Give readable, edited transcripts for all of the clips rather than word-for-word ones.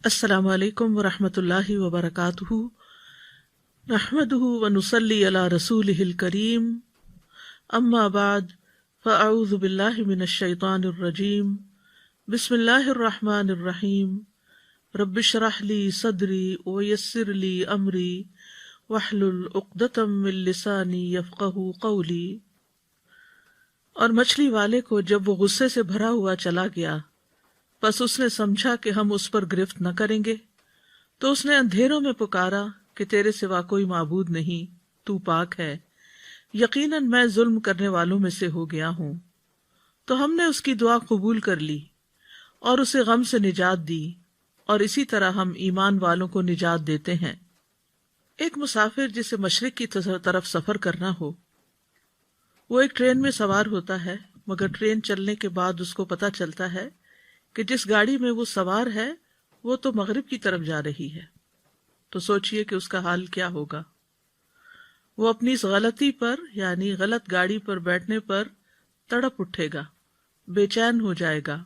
السلام علیکم ورحمۃ اللہ وبرکاتہ، نحمدہ ونصلی علی رسولہ الکریم، اما بعد فاعوذ باللہ من الشیطان الرجیم، بسم اللہ الرحمن الرحیم، رب اشرح لی صدری ویسر لی امری واحلل عقدۃ من لسانی یفقہوا قولی۔ اور مچھلی والے کو جب وہ غصے سے بھرا ہوا چلا گیا، پس اس نے سمجھا کہ ہم اس پر گرفت نہ کریں گے، تو اس نے اندھیروں میں پکارا کہ تیرے سوا کوئی معبود نہیں، تو پاک ہے، یقیناً میں ظلم کرنے والوں میں سے ہو گیا ہوں۔ تو ہم نے اس کی دعا قبول کر لی اور اسے غم سے نجات دی، اور اسی طرح ہم ایمان والوں کو نجات دیتے ہیں۔ ایک مسافر جسے مشرق کی طرف سفر کرنا ہو، وہ ایک ٹرین میں سوار ہوتا ہے، مگر ٹرین چلنے کے بعد اس کو پتہ چلتا ہے کہ جس گاڑی میں وہ سوار ہے وہ تو مغرب کی طرف جا رہی ہے، تو سوچئے کہ اس کا حال کیا ہوگا۔ وہ اپنی اس غلطی پر یعنی غلط گاڑی پر بیٹھنے پر تڑپ اٹھے گا، بے چین ہو جائے گا،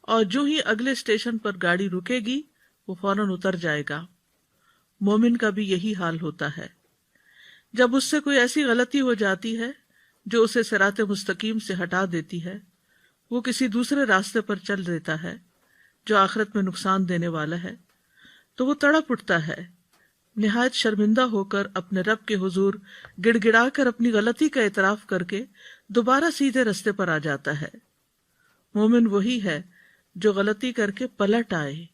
اور جو ہی اگلے اسٹیشن پر گاڑی رکے گی وہ فوراً اتر جائے گا۔ مومن کا بھی یہی حال ہوتا ہے۔ جب اس سے کوئی ایسی غلطی ہو جاتی ہے جو اسے صراط مستقیم سے ہٹا دیتی ہے، وہ کسی دوسرے راستے پر چل دیتا ہے جو آخرت میں نقصان دینے والا ہے، تو وہ تڑپ اٹھتا ہے، نہایت شرمندہ ہو کر اپنے رب کے حضور گڑ گڑا کر اپنی غلطی کا اعتراف کر کے دوبارہ سیدھے رستے پر آ جاتا ہے۔ مومن وہی ہے جو غلطی کر کے پلٹ آئے،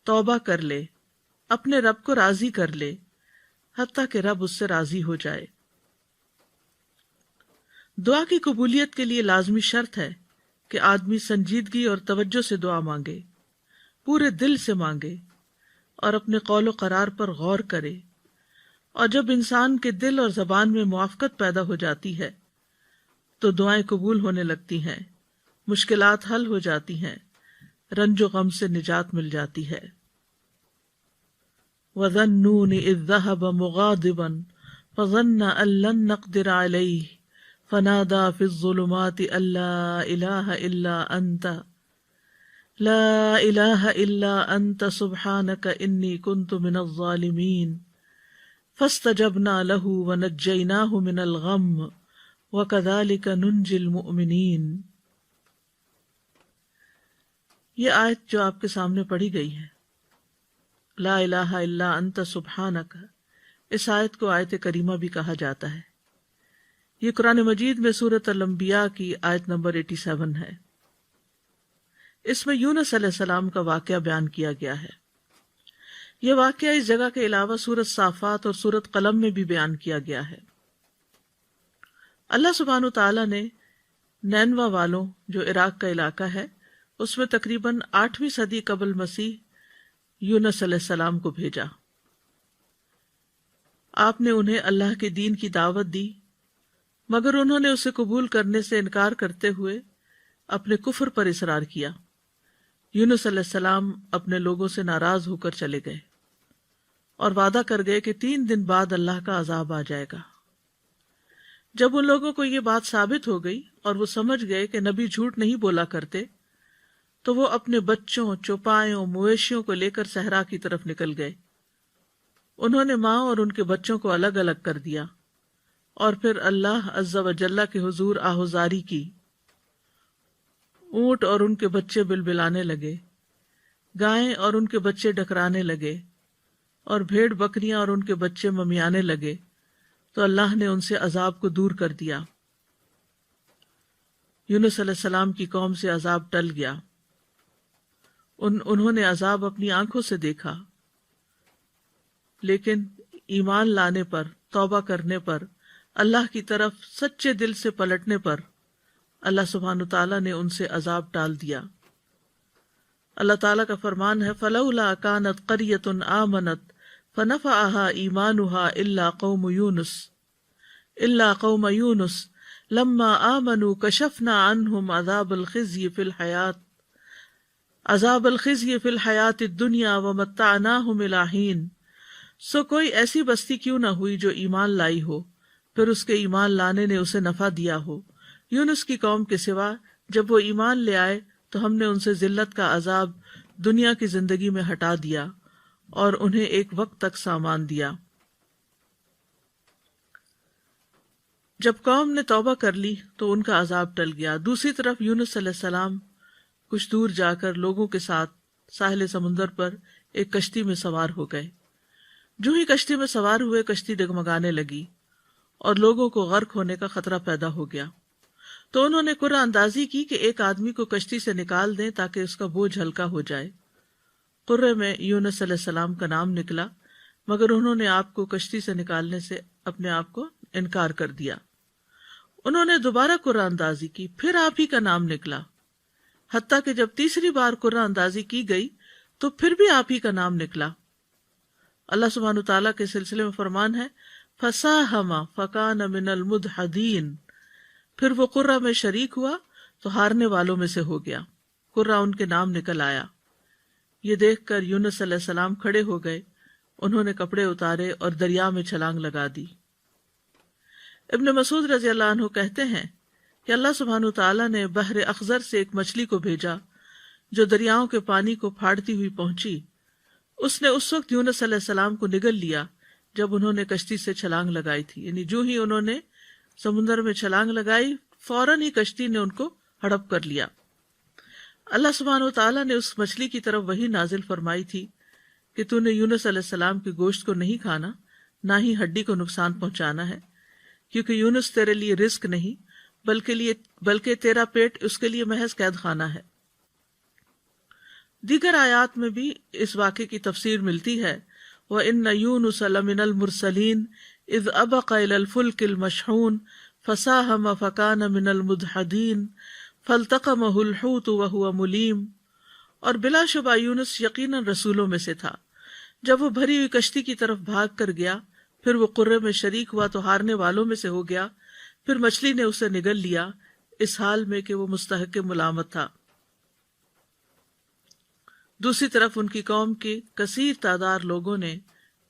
توبہ کر لے، اپنے رب کو راضی کر لے، حتیٰ کہ رب اس سے راضی ہو جائے۔ دعا کی قبولیت کے لیے لازمی شرط ہے کہ آدمی سنجیدگی اور توجہ سے دعا مانگے، پورے دل سے مانگے، اور اپنے قول و قرار پر غور کرے۔ اور جب انسان کے دل اور زبان میں موافقت پیدا ہو جاتی ہے تو دعائیں قبول ہونے لگتی ہیں، مشکلات حل ہو جاتی ہیں، رنج و غم سے نجات مل جاتی ہے۔ وَظَنُّونِ إِذْ ذَهَبَ مُغَاضِبًا فَظَنَّ أَن لَّن نَّقْدِرَ عَلَيْهِ فنادى في الظلمات أن لا إله إلا أنت لا إله إلا أنت سبحانك إني كنت من الظالمين فاستجبنا له ونجيناه من الغم وكذلك ننجي المؤمنين۔ یہ آیت جو آپ کے سامنے پڑھی گئی ہے، لا الہ الا انت سبحانک، اس آیت کو آیت کریمہ بھی کہا جاتا ہے۔ یہ قرآن مجید میں سورۃ الانبیاء کی آیت نمبر 87 ہے۔ اس میں یونس علیہ السلام کا واقعہ بیان کیا گیا ہے۔ یہ واقعہ اس جگہ کے علاوہ سورۃ صافات اور سورۃ قلم میں بھی بیان کیا گیا ہے۔ اللہ سبحانہ تعالیٰ نے نینوا والوں، جو عراق کا علاقہ ہے، اس میں تقریباً 8ویں صدی قبل مسیح یونس علیہ السلام کو بھیجا۔ آپ نے انہیں اللہ کے دین کی دعوت دی، مگر انہوں نے اسے قبول کرنے سے انکار کرتے ہوئے اپنے کفر پر اصرار کیا۔ یونس علیہ السلام اپنے لوگوں سے ناراض ہو کر چلے گئے اور وعدہ کر گئے کہ 3 دن بعد اللہ کا عذاب آ جائے گا۔ جب ان لوگوں کو یہ بات ثابت ہو گئی اور وہ سمجھ گئے کہ نبی جھوٹ نہیں بولا کرتے، تو وہ اپنے بچوں، چوپایوں، مویشیوں کو لے کر صحرا کی طرف نکل گئے۔ انہوں نے ماں اور ان کے بچوں کو الگ الگ کر دیا، اور پھر اللہ عز و جل کے حضور آہوزاری کی۔ اونٹ اور ان کے بچے بلبلانے لگے، گائیں اور ان کے بچے ڈکرانے لگے، اور بھیڑ بکریاں اور ان کے بچے ممیانے لگے، تو اللہ نے ان سے عذاب کو دور کر دیا۔ یونس علیہ السلام کی قوم سے عذاب ٹل گیا۔ انہوں نے عذاب اپنی آنکھوں سے دیکھا، لیکن ایمان لانے پر، توبہ کرنے پر، اللہ کی طرف سچے دل سے پلٹنے پر اللہ سبحانہ تعالیٰ نے ان سے عذاب ٹال دیا۔ اللہ تعالیٰ کا فرمان ہے، فَلَوْلَا كَانَتْ قَرْيَةٌ آمَنَتْ فَنَفَعَهَا إِيمَانُهَا إِلَّا قَوْمَ يُونُسَ لَمَّا آمَنُوا كَشَفْنَا عَنْهُمْ عَذَابَ الْخِزْيِ فِي الْحَيَاةِ الدُّنْيَا وَمَتَّعْنَاهُمْ إِلَىٰ حِينٍ۔ سو کوئی ایسی بستی کیوں نہ ہوئی جو ایمان لائی ہو، پھر اس کے ایمان لانے نے اسے نفع دیا ہو، یونس کی قوم کے سوا۔ جب وہ ایمان لے آئے تو ہم نے ان سے ذلت کا عذاب دنیا کی زندگی میں ہٹا دیا اور انہیں ایک وقت تک سامان دیا۔ جب قوم نے توبہ کر لی تو ان کا عذاب ٹل گیا۔ دوسری طرف یونس علیہ السلام کچھ دور جا کر لوگوں کے ساتھ ساحل سمندر پر ایک کشتی میں سوار ہو گئے۔ جو ہی کشتی میں سوار ہوئے کشتی ڈگمگانے لگی اور لوگوں کو غرق ہونے کا خطرہ پیدا ہو گیا۔ تو انہوں نے قرعہ اندازی کی کہ ایک آدمی کو کشتی سے نکال دیں تاکہ اس کا بوجھ ہلکا ہو جائے۔ قرعے میں یونس علیہ السلام کا نام نکلا، مگر انہوں نے آپ کو کشتی سے نکالنے سے اپنے آپ کو انکار کر دیا۔ انہوں نے دوبارہ قرعہ اندازی کی، پھر آپ ہی کا نام نکلا، حتیٰ کہ جب تیسری بار قرعہ اندازی کی گئی تو پھر بھی آپ ہی کا نام نکلا۔ اللہ سبحانہ تعالیٰ کے سلسلے میں فرمان ہے فَسَاهَمَ فَكَانَ مِنَ الْمُدْحَضِينَ، پھر وہ قرعہ میں شریک ہوا تو ہارنے والوں میں سے ہو گیا، قرعہ ان کے نام نکل آیا۔ یہ دیکھ کر یونس علیہ السلام کھڑے ہو گئے، انہوں نے کپڑے اتارے اور دریا میں چھلانگ لگا دی۔ ابن مسعود رضی اللہ عنہ کہتے ہیں کہ اللہ سبحانہ تعالیٰ نے بحر اخضر سے ایک مچھلی کو بھیجا جو دریاؤں کے پانی کو پھاڑتی ہوئی پہنچی۔ اس نے اس وقت یونس علیہ السلام کو نگل لیا جب انہوں نے کشتی سے چھلانگ لگائی تھی، یعنی جو ہی انہوں نے سمندر میں چھلانگ لگائی فوراً ہی کشتی نے ان کو ہڑپ کر لیا۔ اللہ سبحانہ تعالیٰ نے اس مچھلی کی طرف وحی نازل فرمائی تھی کہ تو نے یونس علیہ السلام کے گوشت کو نہیں کھانا، نہ ہی ہڈی کو نقصان پہنچانا ہے، کیونکہ یونس تیرے لیے رزق نہیں بلکہ تیرا پیٹ اس کے لیے محض قید خانہ ہے۔ دیگر آیات میں بھی اس واقعے کی تفسیر ملتی ہے وَإِنَّ يُونُسَ لَمِنَ الْمُرْسَلِينَ إِذْ أَبَقَ إِلَى الْفُلْكِ الْمَشْحُونِ فَسَاهَمَ فَكَانَ مِنَ الْمُدْحَضِينَ فَالْتَقَمَهُ الْحُوتُ وَهُوَ مُلِيمٌ، اور بلا شبہ یونس یقیناً رسولوں میں سے تھا۔ جب وہ بھری ہوئی کشتی کی طرف بھاگ کر گیا، پھر وہ قرعے میں شریک ہوا تو ہارنے والوں میں سے ہو گیا، پھر مچھلی نے اسے نگل لیا، اس حال میں کہ وہ مستحق ملامت تھا۔ دوسری طرف ان کی قوم کے کثیر تعداد لوگوں نے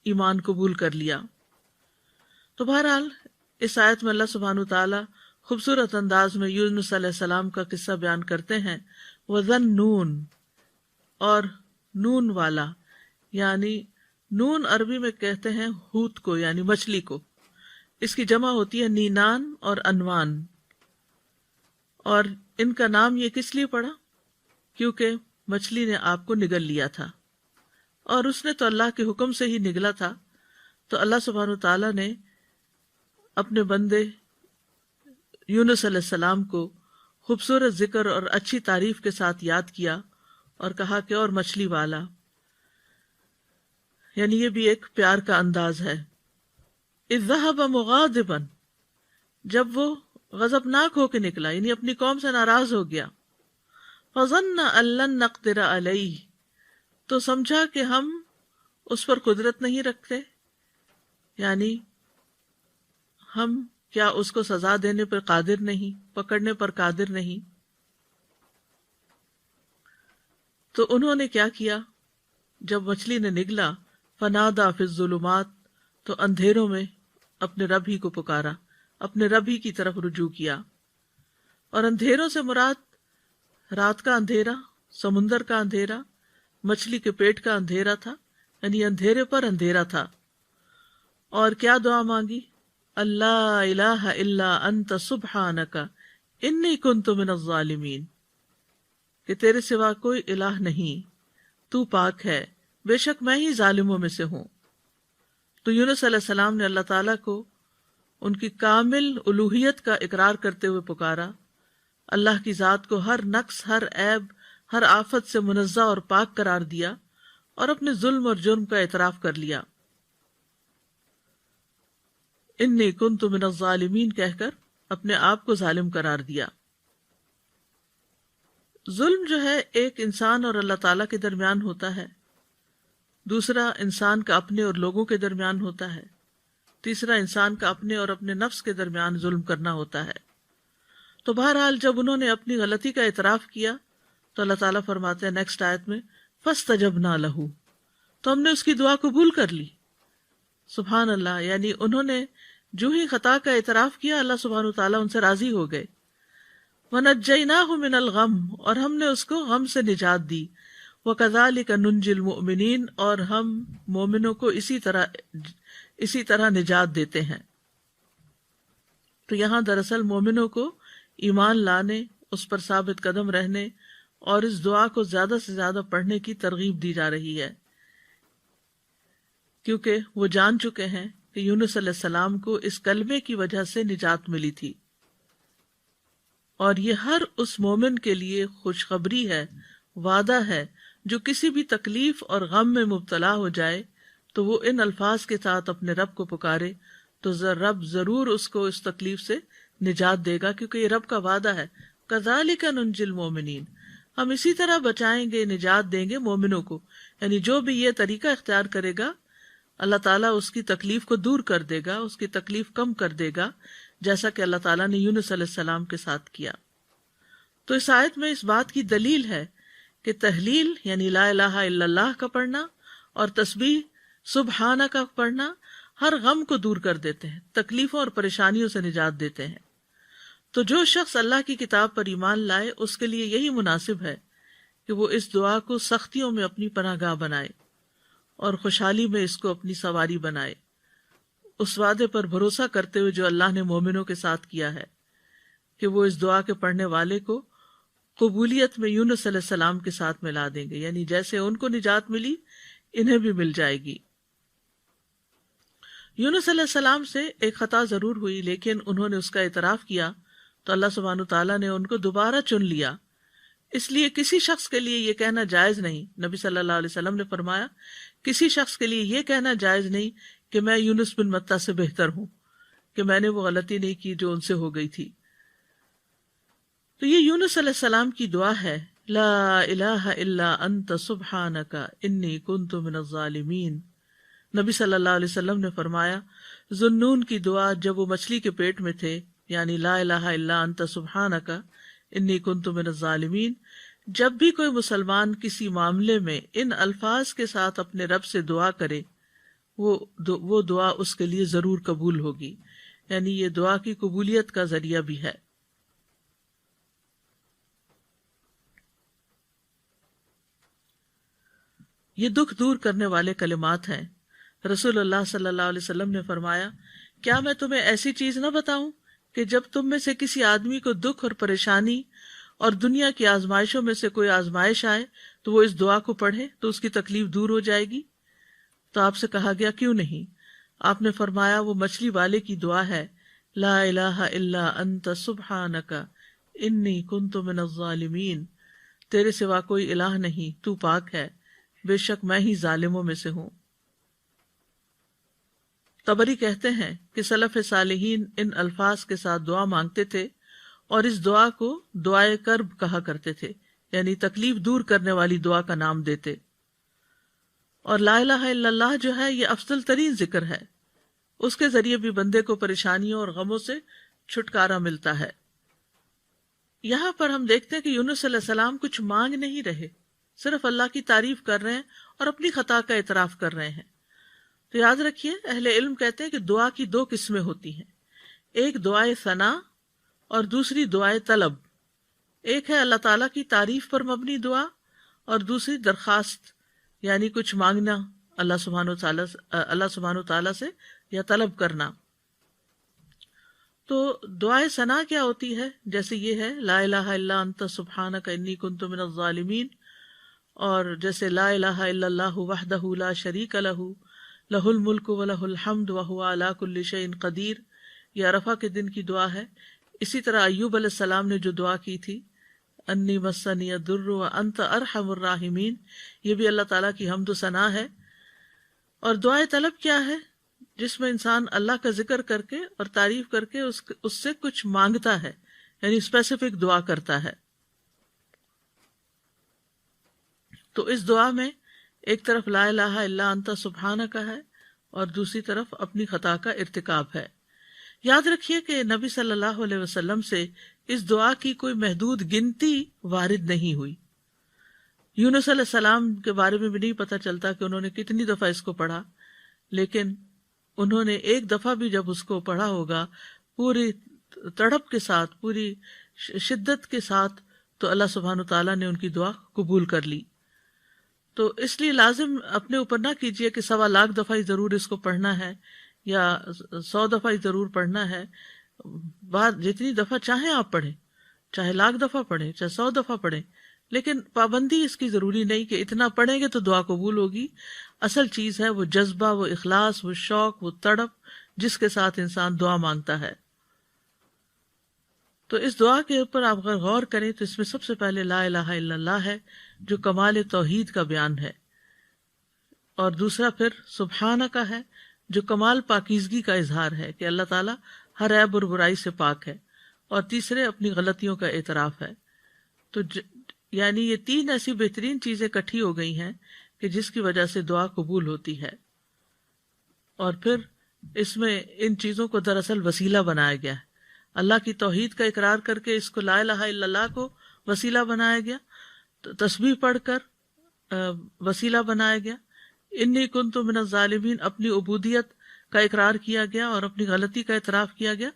ایمان قبول کر لیا۔ تو بہرحال اس آیت میں اللہ سبحانہ تعالیٰ خوبصورت انداز میں یونس علیہ السلام کا قصہ بیان کرتے ہیں۔ وَذَنُّونَ، اور نون والا، یعنی نون عربی میں کہتے ہیں ہوت کو، یعنی مچھلی کو، اس کی جمع ہوتی ہے نینان اور انوان، اور ان کا نام یہ کس لیے پڑا؟ کیونکہ مچھلی نے آپ کو نگل لیا تھا، اور اس نے تو اللہ کے حکم سے ہی نگلا تھا، تو اللہ سبحانہ تعالیٰ نے اپنے بندے یونس علیہ السلام کو خوبصورت ذکر اور اچھی تعریف کے ساتھ یاد کیا اور کہا کہ اور مچھلی والا، یعنی یہ بھی ایک پیار کا انداز ہے۔ اذ ذهب مغاضبا، جب وہ غضبناک ہو کے نکلا، یعنی اپنی قوم سے ناراض ہو گیا۔ فظن ان لن نقدر علیہ، تو سمجھا کہ ہم اس پر قدرت نہیں رکھتے، یعنی ہم کیا اس کو سزا دینے پر قادر نہیں، پکڑنے پر قادر نہیں۔ تو انہوں نے کیا کیا؟ جب مچھلی نے نگلا، فنادا فی الظلمات، تو اندھیروں میں اپنے رب ہی کو پکارا، اپنے رب ہی کی طرف رجوع کیا۔ اور اندھیروں سے مراد رات کا اندھیرا، سمندر کا اندھیرا، مچھلی کے پیٹ کا اندھیرا تھا، یعنی اندھیرے پر اندھیرا تھا۔ اور کیا دعا مانگی؟ اللہ الہ الا انت سبحانک انی کنت من الظالمین، کہ تیرے سوا کوئی الہ نہیں، تو پاک ہے، بے شک میں ہی ظالموں میں سے ہوں۔ تو یونس علیہ السلام نے اللہ تعالیٰ کو ان کی کامل الوہیت کا اقرار کرتے ہوئے پکارا، اللہ کی ذات کو ہر نقص، ہر عیب، ہر آفت سے منزہ اور پاک قرار دیا، اور اپنے ظلم اور جرم کا اعتراف کر لیا۔ انی کنت من الظالمین کہہ کر اپنے آپ کو ظالم قرار دیا۔ ظلم جو ہے ایک انسان اور اللہ تعالیٰ کے درمیان ہوتا ہے، دوسرا انسان کا اپنے اور لوگوں کے درمیان ہوتا ہے، تیسرا انسان کا اپنے اور اپنے نفس کے درمیان ظلم کرنا ہوتا ہے۔ تو بہرحال جب انہوں نے اپنی غلطی کا اعتراف کیا تو اللہ تعالیٰ فرماتے ہیں نیکسٹ آیت میں فَاسْتَجَبْنَا لَهُ، تو ہم نے اس کی دعا قبول کر لی۔ سبحان اللہ، یعنی انہوں نے جو ہی خطا کا اعتراف کیا اللہ سبحانہ وتعالیٰ ان سے راضی ہو گئے۔ وَنَجَّيْنَاهُ مِنَ الْغَمِّ، اور ہم نے اس کو غم سے نجات دی۔ وَكَذَلِكَ نُنْجِي الْمُؤْمِنِينَ، اور ہم مومنوں کو اسی طرح نجات دیتے ہیں۔ تو یہاں دراصل مومنوں کو ایمان لانے، اس پر ثابت قدم رہنے اور اس دعا کو زیادہ سے زیادہ پڑھنے کی ترغیب دی جا رہی ہے، کیونکہ وہ جان چکے ہیں کہ یونس علیہ السلام کو اس کلمے کی وجہ سے نجات ملی تھی، اور یہ ہر اس مومن کے لیے خوشخبری ہے، وعدہ ہے جو کسی بھی تکلیف اور غم میں مبتلا ہو جائے تو وہ ان الفاظ کے ساتھ اپنے رب کو پکارے تو رب ضرور اس کو اس تکلیف سے نجات دے گا، کیونکہ یہ رب کا وعدہ ہے۔ کذالک ننجی المؤمنین، ہم اسی طرح بچائیں گے، نجات دیں گے مومنوں کو، یعنی جو بھی یہ طریقہ اختیار کرے گا اللہ تعالیٰ اس کی تکلیف کو دور کر دے گا، اس کی تکلیف کم کر دے گا، جیسا کہ اللہ تعالیٰ نے یونس علیہ السلام کے ساتھ کیا۔ تو اس آیت میں اس بات کی دلیل ہے کہ تحلیل یعنی لا الہ الا اللہ کا پڑھنا اور تسبیح سبحانہ کا پڑھنا ہر غم کو دور کر دیتے ہیں، تکلیفوں اور پریشانیوں سے نجات دیتے ہیں۔ تو جو شخص اللہ کی کتاب پر ایمان لائے اس کے لیے یہی مناسب ہے کہ وہ اس دعا کو سختیوں میں اپنی پناہ گاہ بنائے اور خوشحالی میں اس کو اپنی سواری بنائے، اس وعدے پر بھروسہ کرتے ہوئے جو اللہ نے مومنوں کے ساتھ کیا ہے کہ وہ اس دعا کے پڑھنے والے کو قبولیت میں یونس علیہ السلام کے ساتھ ملا دیں گے، یعنی جیسے ان کو نجات ملی انہیں بھی مل جائے گی۔ یونس علیہ السلام سے ایک خطا ضرور ہوئی، لیکن انہوں نے اس کا اعتراف کیا تو اللہ سبحانہ وتعالیٰ نے ان کو دوبارہ چن لیا۔ اس لیے کسی شخص کے لیے یہ کہنا جائز نہیں، نبی صلی اللہ علیہ وسلم نے فرمایا کسی شخص کے لیے یہ کہنا جائز نہیں کہ میں یونس بن متیٰ سے بہتر ہوں، کہ میں نے وہ غلطی نہیں کی جو ان سے ہو گئی تھی۔ تو یہ یونس علیہ السلام کی دعا ہے، لا الہ الا انت سبحانک انی کنت من الظالمین۔ نبی صلی اللہ علیہ وسلم نے فرمایا ذوالنون کی دعا جب وہ مچھلی کے پیٹ میں تھے، یعنی لا الہ الا انت سبحانک انی کنت من الظالمین، جب بھی کوئی مسلمان کسی معاملے میں ان الفاظ کے ساتھ اپنے رب سے دعا کرے وہ دعا اس کے لیے ضرور قبول ہوگی، یعنی یہ دعا کی قبولیت کا ذریعہ بھی ہے۔ یہ دکھ دور کرنے والے کلمات ہیں۔ رسول اللہ صلی اللہ علیہ وسلم نے فرمایا کیا میں تمہیں ایسی چیز نہ بتاؤں کہ جب تم میں سے کسی آدمی کو دکھ اور پریشانی اور دنیا کی آزمائشوں میں سے کوئی آزمائش آئے تو وہ اس دعا کو پڑھے تو اس کی تکلیف دور ہو جائے گی؟ تو آپ سے کہا گیا کیوں نہیں؟ آپ نے فرمایا وہ مچھلی والے کی دعا ہے، لا الہ الا انت سبحانک انی کنت من الظالمین، تیرے سوا کوئی الہ نہیں، تو پاک ہے، بے شک میں ہی ظالموں میں سے ہوں۔ طبری کہتے ہیں کہ سلف صالحین ان الفاظ کے ساتھ دعا مانگتے تھے اور اس دعا کو دعائے کرب کہا کرتے تھے، یعنی تکلیف دور کرنے والی دعا کا نام دیتے۔ اور لا الہ الا اللہ جو ہے یہ افضل ترین ذکر ہے، اس کے ذریعے بھی بندے کو پریشانیوں اور غموں سے چھٹکارا ملتا ہے۔ یہاں پر ہم دیکھتے ہیں کہ یونس علیہ السلام کچھ مانگ نہیں رہے، صرف اللہ کی تعریف کر رہے ہیں اور اپنی خطا کا اعتراف کر رہے ہیں۔ تو یاد رکھیے اہل علم کہتے ہیں کہ دعا کی دو قسمیں ہوتی ہیں، ایک دعائے ثنا اور دوسری دعائے طلب۔ ایک ہے اللہ تعالیٰ کی تعریف پر مبنی دعا اور دوسری درخواست، یعنی کچھ مانگنا اللہ سبحانہ وتعالیٰ سے یا طلب کرنا۔ تو دعائے ثنا کیا ہوتی ہے؟ جیسے یہ ہے لا الہ الا انت سبحانک انی کنت من الظالمین، اور جیسے لا الہ الا اللہ وحدہ لا شریک لہ لہ الملک ولہ الحمد وہو علی کل شیء قدیر، یہ عرفہ کے دن کی دعا ہے۔ اسی طرح ایوب علیہ السلام نے جو دعا کی تھی انی مسنی الضر وانت ارحم الراحمین، یہ بھی اللہ تعالیٰ کی حمد و ثنا ہے۔ اور دعائے طلب کیا ہے؟ جس میں انسان اللہ کا ذکر کر کے اور تعریف کر کے اس سے کچھ مانگتا ہے، یعنی اسپیسیفک دعا کرتا ہے۔ تو اس دعا میں ایک طرف لا الہ الا انت سبحانک ہے اور دوسری طرف اپنی خطا کا ارتکاب ہے۔ یاد رکھیے کہ نبی صلی اللہ علیہ وسلم سے اس دعا کی کوئی محدود گنتی وارد نہیں ہوئی۔ یونس علیہ السلام کے بارے میں بھی نہیں پتہ چلتا کہ انہوں نے کتنی دفعہ اس کو پڑھا، لیکن انہوں نے ایک دفعہ بھی جب اس کو پڑھا ہوگا پوری تڑپ کے ساتھ، پوری شدت کے ساتھ، تو اللہ سبحانہ تعالیٰ نے ان کی دعا قبول کر لی۔ تو اس لیے لازم اپنے اوپر نہ کیجئے کہ 1.25 دفعہ ہی ضرور اس کو پڑھنا ہے یا 100 دفعہ ہی ضرور پڑھنا ہے. بات جتنی دفعہ چاہیں آپ پڑھیں، چاہے 1,00,000 دفعہ پڑھیں، چاہے 100 دفعہ پڑھیں، لیکن پابندی اس کی ضروری نہیں کہ اتنا پڑھیں گے تو دعا قبول ہوگی. اصل چیز ہے وہ جذبہ، وہ اخلاص، وہ شوق، وہ تڑپ جس کے ساتھ انسان دعا مانگتا ہے. تو اس دعا کے اوپر آپ اگر غور کریں تو اس میں سب سے پہلے لا الہ الا اللہ ہے جو کمال توحید کا بیان ہے، اور دوسرا پھر سبحانہ کا ہے جو کمال پاکیزگی کا اظہار ہے کہ اللہ تعالیٰ ہر عیب اور برائی سے پاک ہے، اور تیسرے اپنی غلطیوں کا اعتراف ہے. تو یعنی یہ 3 ایسی بہترین چیزیں اکٹھی ہو گئی ہیں کہ جس کی وجہ سے دعا قبول ہوتی ہے. اور پھر اس میں ان چیزوں کو دراصل وسیلہ بنایا گیا ہے. اللہ کی توحید کا اقرار کر کے اس کو لا الہ الا اللہ کو وسیلہ بنایا گیا، تسبیح پڑھ کر وسیلہ بنایا گیا، انی کنت من الظالمین اپنی عبودیت کا اقرار کیا گیا اور اپنی غلطی کا اعتراف کیا گیا.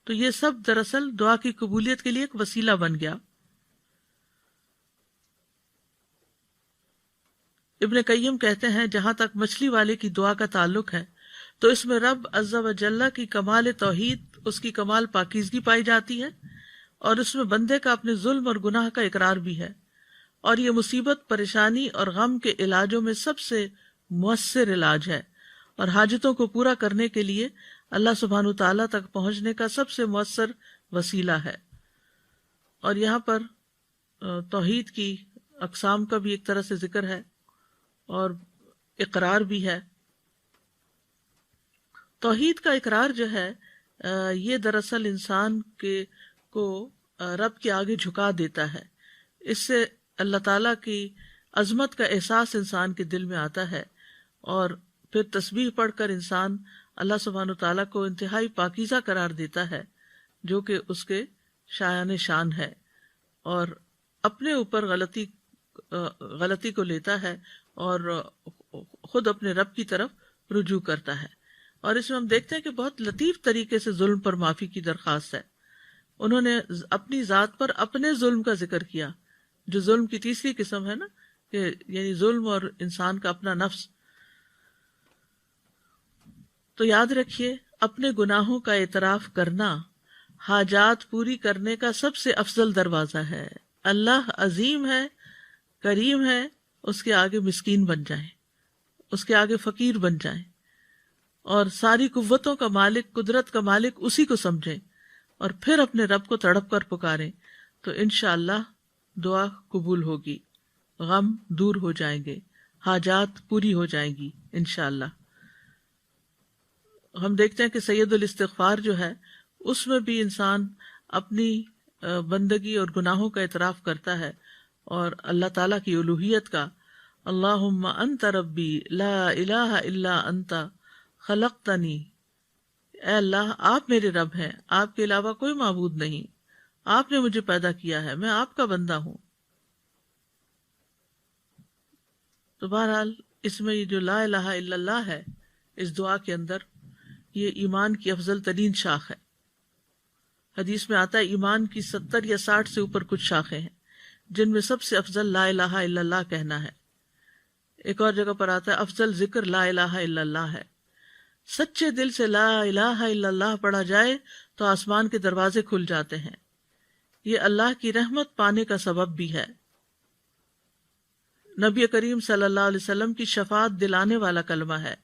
تو یہ سب دراصل دعا کی قبولیت کے لیے ایک وسیلہ بن گیا. ابن قیم کہتے ہیں جہاں تک مچھلی والے کی دعا کا تعلق ہے تو اس میں رب عز و جل کی کمال توحید، اس کی کمال پاکیزگی پائی جاتی ہے، اور اس میں بندے کا اپنے ظلم اور گناہ کا اقرار بھی ہے. اور یہ مصیبت، پریشانی اور غم کے علاجوں میں سب سے مؤثر علاج ہے، اور حاجتوں کو پورا کرنے کے لیے اللہ سبحانہ تعالیٰ تک پہنچنے کا سب سے مؤثر وسیلہ ہے. اور یہاں پر توحید کی اقسام کا بھی ایک طرح سے ذکر ہے اور اقرار بھی ہے. توحید کا اقرار جو ہے یہ دراصل انسان کو رب کے آگے جھکا دیتا ہے. اس سے اللہ تعالیٰ کی عظمت کا احساس انسان کے دل میں آتا ہے، اور پھر تسبیح پڑھ کر انسان اللہ سبحانہ تعالیٰ کو انتہائی پاکیزہ قرار دیتا ہے جو کہ اس کے شایان شان ہے، اور اپنے اوپر غلطی کو لیتا ہے اور خود اپنے رب کی طرف رجوع کرتا ہے. اور اس میں ہم دیکھتے ہیں کہ بہت لطیف طریقے سے ظلم پر معافی کی درخواست ہے. انہوں نے اپنی ذات پر اپنے ظلم کا ذکر کیا، جو ظلم کی تیسری قسم ہے نا، کہ یعنی ظلم اور انسان کا اپنا نفس. تو یاد رکھیے اپنے گناہوں کا اعتراف کرنا حاجات پوری کرنے کا سب سے افضل دروازہ ہے. اللہ عظیم ہے، کریم ہے، اس کے آگے مسکین بن جائیں، اس کے آگے فقیر بن جائیں، اور ساری قوتوں کا مالک، قدرت کا مالک اسی کو سمجھیں، اور پھر اپنے رب کو تڑپ کر پکاریں، تو انشاءاللہ دعا قبول ہوگی، غم دور ہو جائیں گے، حاجات پوری ہو جائیں گی انشاءاللہ. ہم دیکھتے ہیں کہ سید الاستغفار جو ہے اس میں بھی انسان اپنی بندگی اور گناہوں کا اعتراف کرتا ہے اور اللہ تعالیٰ کی الوہیت کا. اللہم انت ربی لا الہ الا انت خلقتنی، اے اللہ آپ میرے رب ہیں، آپ کے علاوہ کوئی معبود نہیں، آپ نے مجھے پیدا کیا ہے، میں آپ کا بندہ ہوں. تو بہرحال اس میں یہ جو لا الہ الا اللہ ہے اس دعا کے اندر، یہ ایمان کی افضل ترین شاخ ہے. حدیث میں آتا ہے ایمان کی 70 یا 60 سے اوپر کچھ شاخیں ہیں جن میں سب سے افضل لا الہ الا اللہ کہنا ہے. ایک اور جگہ پر آتا ہے افضل ذکر لا الہ الا اللہ ہے. سچے دل سے لا الہ الا اللہ پڑھا جائے تو آسمان کے دروازے کھل جاتے ہیں. یہ اللہ کی رحمت پانے کا سبب بھی ہے. نبی کریم صلی اللہ علیہ وسلم کی شفاعت دلانے والا کلمہ ہے.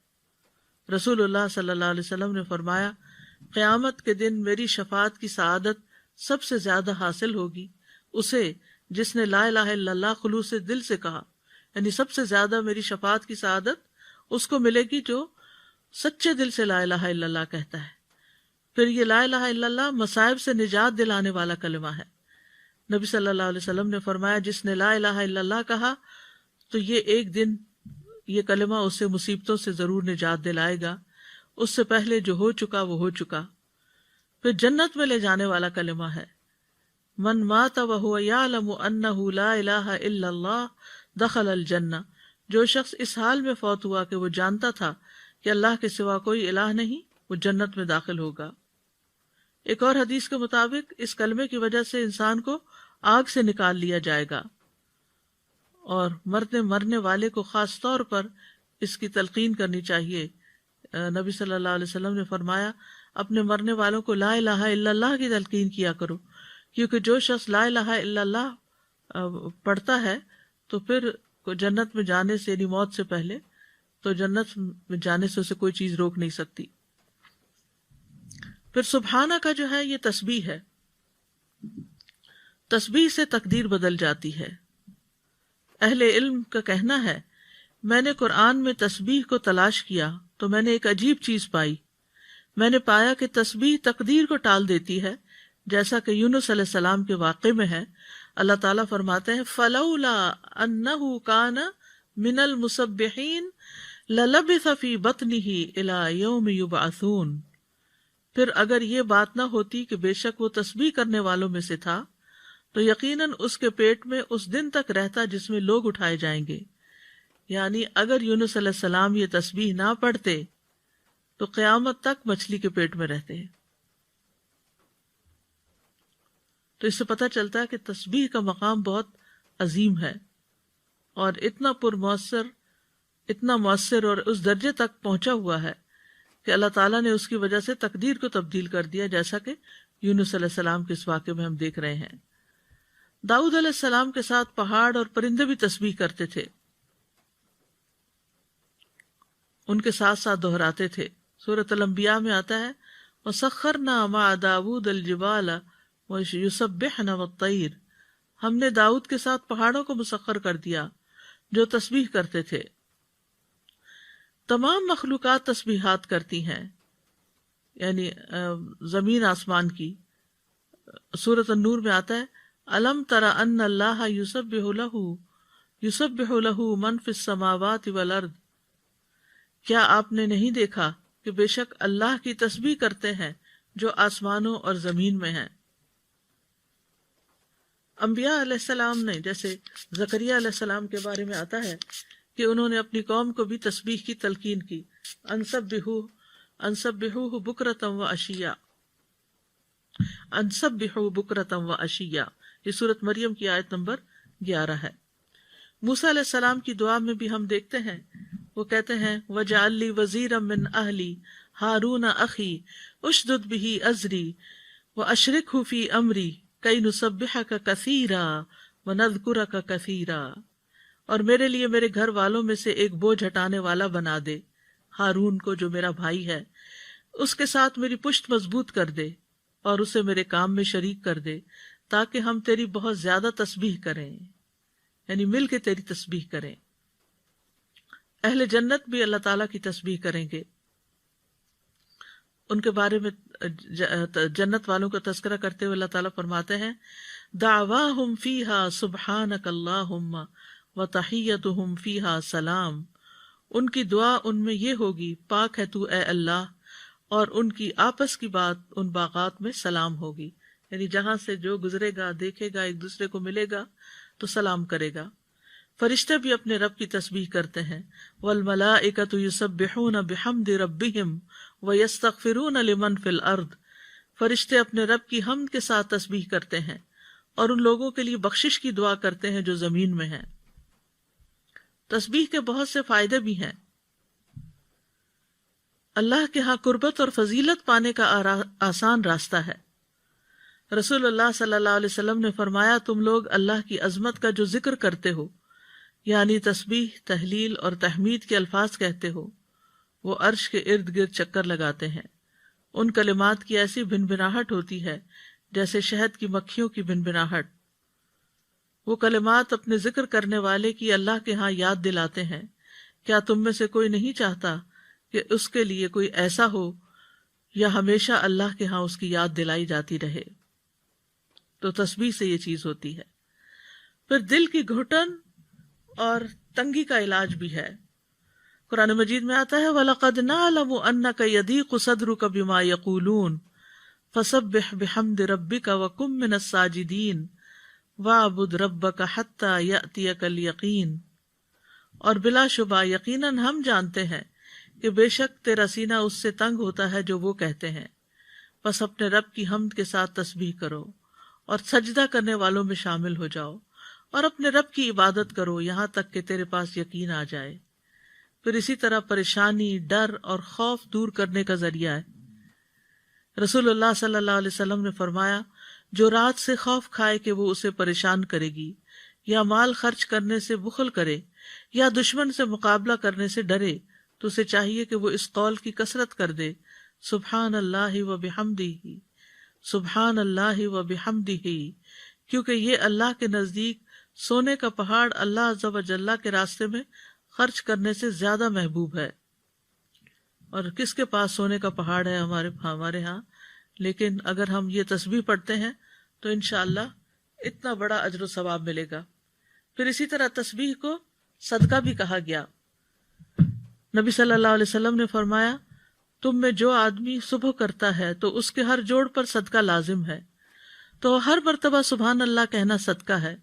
رسول اللہ صلی اللہ علیہ وسلم نے فرمایا قیامت کے دن میری شفاعت کی سعادت سب سے زیادہ حاصل ہوگی اسے جس نے لا الہ الا اللہ خلوص دل سے کہا. یعنی سب سے زیادہ میری شفاعت کی سعادت اس کو ملے گی جو سچے دل سے لا الہ الا اللہ کہتا ہے. پھر یہ لا الہ الا اللہ مصائب سے نجات دلانے والا کلمہ ہے. نبی صلی اللہ علیہ وسلم نے فرمایا جس نے لا الہ الا اللہ کہا تو یہ ایک دن یہ کلمہ اسے مصیبتوں سے ضرور نجات دلائے گا، اس سے پہلے جو ہو چکا وہ ہو چکا. پھر جنت میں لے جانے والا کلمہ ہے من مات وهو يعلم انه لا الہ الا اللہ دخل الجنہ. جو شخص اس حال میں فوت ہوا کہ وہ جانتا تھا کہ اللہ کے سوا کوئی الہ نہیں، وہ جنت میں داخل ہوگا. ایک اور حدیث کے مطابق اس کلمے کی وجہ سے انسان کو آگ سے نکال لیا جائے گا اور مرنے والے کو خاص طور پر اس کی تلقین کرنی چاہیے۔ نبی صلی اللہ علیہ وسلم نے فرمایا اپنے مرنے والوں کو لا الہ الا اللہ کی تلقین کیا کرو، کیونکہ جو شخص لا الہ الا اللہ پڑھتا ہے تو پھر جنت میں جانے سے، یعنی موت سے پہلے، تو جنت میں جانے سے اسے کوئی چیز روک نہیں سکتی۔ پھر سبحانہ کا جو ہے یہ تسبیح ہے، تسبیح سے تقدیر بدل جاتی ہے۔ اہل علم کا کہنا ہے میں نے قرآن میں تسبیح کو تلاش کیا تو میں نے ایک عجیب چیز پائی۔ میں نے پایا کہ تسبیح تقدیر کو ٹال دیتی ہے، جیسا کہ یونس علیہ السلام کے واقعے میں ہے۔ اللہ تعالیٰ فرماتے ہیں فَلَوْلَا أَنَّهُ كَانَ مِنَ الْمُسَبِّحِينَ لَلَبِثَ فِي بَطْنِهِ إِلَى يَوْمِ يُبْعَثُونَ۔ پھر اگر یہ بات نہ ہوتی کہ بے شک وہ تسبیح کرنے والوں میں سے تھا تو یقیناً اس کے پیٹ میں اس دن تک رہتا جس میں لوگ اٹھائے جائیں گے۔ یعنی اگر یونس علیہ السلام یہ تسبیح نہ پڑھتے تو قیامت تک مچھلی کے پیٹ میں رہتے۔ تو اس سے پتہ چلتا ہے کہ تسبیح کا مقام بہت عظیم ہے اور اتنا اتنا مؤثر اور اس درجے تک پہنچا ہوا ہے کہ اللہ تعالیٰ نے اس کی وجہ سے تقدیر کو تبدیل کر دیا، جیسا کہ یونس علیہ السلام کے اس واقعے میں ہم دیکھ رہے ہیں۔ داؤد علیہ السلام کے ساتھ پہاڑ اور پرندے بھی تسبیح کرتے تھے، ان کے ساتھ ساتھ دہراتے تھے۔ سورۃ الانبیاء میں آتا ہے وَسَخَّرْنَا مَعَ دَاوُودَ الْجِبَالَ وَيُسَبِّحْنَ وَالطَّيْرَ۔ ہم نے داؤد کے ساتھ پہاڑوں کو مسخر کر دیا جو تسبیح کرتے تھے۔ تمام مخلوقات تسبیحات کرتی ہیں، یعنی زمین آسمان کی۔ سورۃ النور میں آتا ہے أَلَمْ تَرَ أَنَّ اللَّهَ يُسَبِّحُ لَهُ مَنْ فِي السَّمَاوَاتِ وَالْأَرْضِ۔ کیا آپ نے نہیں دیکھا کہ بے شک اللہ کی تسبیح کرتے ہیں جو آسمانوں اور زمین میں ہیں۔ انبیاء علیہ السلام نے، جیسے زکریا علیہ السلام کے بارے میں آتا ہے کہ انہوں نے اپنی قوم کو بھی تسبیح کی تلقین کی، انسبحوہ بکرۃ وعشیا، انسبحوا بکرۃ وعشیا۔ یہ سورۃ مریم کی آیت نمبر 11 ہے۔ موسیٰ علیہ السلام کی دعا میں بھی ہم دیکھتے ہیں، وہ کہتے ہیں وَاجْعَل لِّي وَزِيرًا مِّنْ أَهْلِي هَارُونَ أَخِي اشْدُدْ بِهِ أَزْرِي وَأَشْرِكْهُ فِي أَمْرِي كَيْ نُسَبِّحَكَ كَثِيرًا وَنَذْكُرَكَ كَثِيرًا۔ اور میرے لیے میرے گھر والوں میں سے ایک بوجھ ہٹانے والا بنا دے، ہارون کو جو میرا بھائی ہے، اس کے ساتھ میری پشت مضبوط کر دے اور اسے میرے کام میں شریک کر دے، تاکہ ہم تیری بہت زیادہ تسبیح کریں، یعنی مل کے تیری تسبیح کریں۔ اہل جنت بھی اللہ تعالیٰ کی تسبیح کریں گے۔ ان کے بارے میں جنت والوں کا تذکرہ کرتے ہوئے اللہ تعالیٰ فرماتے ہیں دعواہم فیہا سبحانک اللہم وتحیتہم فیہا سلام۔ ان کی دعا ان میں یہ ہوگی پاک ہے تو اے اللہ، اور ان کی آپس کی بات ان باغات میں سلام ہوگی، یعنی جہاں سے جو گزرے گا دیکھے گا ایک دوسرے کو ملے گا تو سلام کرے گا۔ فرشتے بھی اپنے رب کی تسبیح کرتے ہیں، والملائکۃ یسبحون بحمد ربہم ویستغفرون لمن فی الارض۔ فرشتے اپنے رب کی حمد کے ساتھ تسبیح کرتے ہیں اور ان لوگوں کے لیے بخشش کی دعا کرتے ہیں جو زمین میں ہیں۔ تسبیح کے بہت سے فائدے بھی ہیں۔ اللہ کے ہاں قربت اور فضیلت پانے کا آسان راستہ ہے۔ رسول اللہ صلی اللہ علیہ وسلم نے فرمایا تم لوگ اللہ کی عظمت کا جو ذکر کرتے ہو، یعنی تسبیح، تحلیل اور تحمید کے الفاظ کہتے ہو، وہ عرش کے ارد گرد چکر لگاتے ہیں۔ ان کلمات کی ایسی بھنبھناہٹ ہوتی ہے جیسے شہد کی مکھیوں کی بھنبھناہٹ۔ وہ کلمات اپنے ذکر کرنے والے کی اللہ کے ہاں یاد دلاتے ہیں۔ کیا تم میں سے کوئی نہیں چاہتا کہ اس کے لیے کوئی ایسا ہو یا ہمیشہ اللہ کے ہاں اس کی یاد دلائی جاتی رہے؟ تو تسبیح سے یہ چیز ہوتی ہے۔ پھر دل کی گھٹن اور تنگی کا علاج بھی ہے۔ قرآن مجید میں آتا ہے وَلَقَدْ نَعْلَمُ أَنَّكَ يَضِيقُ صَدْرُكَ بِمَا يَقُولُونَ فَسَبِّحْ بِحَمْدِ رَبِّكَ وَكُن مِّنَ السَّاجِدِينَ وَاعْبُدْ رَبَّكَ حَتَّى يَأْتِيَكَ الْيَقِينُ۔ اور بلا شبہ یقیناً ہم جانتے ہیں کہ بے شک تیرا سینہ اس سے تنگ ہوتا ہے جو وہ کہتے ہیں، بس اپنے رب کی حمد کے ساتھ تسبیح کرو اور سجدہ کرنے والوں میں شامل ہو جاؤ اور اپنے رب کی عبادت کرو یہاں تک کہ تیرے پاس یقین آ جائے۔ پھر اسی طرح پریشانی، ڈر اور خوف دور کرنے کا ذریعہ ہے۔ رسول اللہ صلی اللہ علیہ وسلم نے فرمایا، جو رات سے خوف کھائے کہ وہ اسے پریشان کرے گی، یا مال خرچ کرنے سے بخل کرے، یا دشمن سے مقابلہ کرنے سے ڈرے، تو اسے چاہیے کہ وہ اس قول کی کثرت کر دے، سبحان اللہ و بحمدہ، سبحان اللہ و بحمدہ، کیونکہ یہ اللہ کے نزدیک سونے کا پہاڑ اللہ عز و جل کے راستے میں خرچ کرنے سے زیادہ محبوب ہے۔ اور کس کے پاس سونے کا پہاڑ ہے ہمارے ہاں، لیکن اگر ہم یہ تسبیح پڑھتے ہیں تو انشاءاللہ اتنا بڑا اجر و ثواب ملے گا۔ پھر اسی طرح تسبیح کو صدقہ بھی کہا گیا۔ نبی صلی اللہ علیہ وسلم نے فرمایا، تم میں جو آدمی صبح کرتا ہے تو اس کے ہر جوڑ پر صدقہ لازم ہے، تو ہر مرتبہ سبحان اللہ کہنا صدقہ ہے،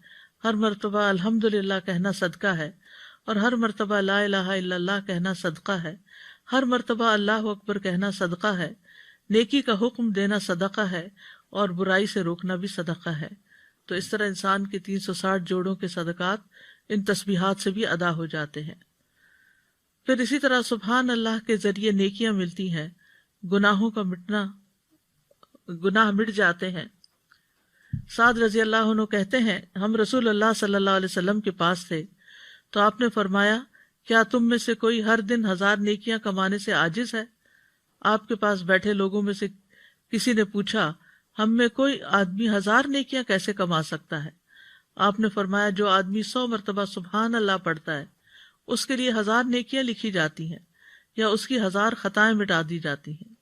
ہر مرتبہ الحمدللہ کہنا صدقہ ہے، اور ہر مرتبہ لا الہ الا اللہ کہنا صدقہ ہے، ہر مرتبہ اللہ اکبر کہنا صدقہ ہے، نیکی کا حکم دینا صدقہ ہے، اور برائی سے روکنا بھی صدقہ ہے۔ تو اس طرح انسان کے 360 جوڑوں کے صدقات ان تسبیحات سے بھی ادا ہو جاتے ہیں۔ پھر اسی طرح سبحان اللہ کے ذریعے نیکیاں ملتی ہیں، گناہ مٹ جاتے ہیں۔ سعد رضی اللہ عنہ کہتے ہیں، ہم رسول اللہ صلی اللہ علیہ وسلم کے پاس تھے تو آپ نے فرمایا، کیا تم میں سے کوئی ہر دن 1000 نیکیاں کمانے سے عاجز ہے؟ آپ کے پاس بیٹھے لوگوں میں سے کسی نے پوچھا، ہم میں کوئی آدمی 1000 نیکیاں کیسے کما سکتا ہے؟ آپ نے فرمایا، جو آدمی 100 مرتبہ سبحان اللہ پڑھتا ہے اس کے لیے 1000 نیکیاں لکھی جاتی ہیں، یا اس کی 1000 خطائیں مٹا دی جاتی ہیں۔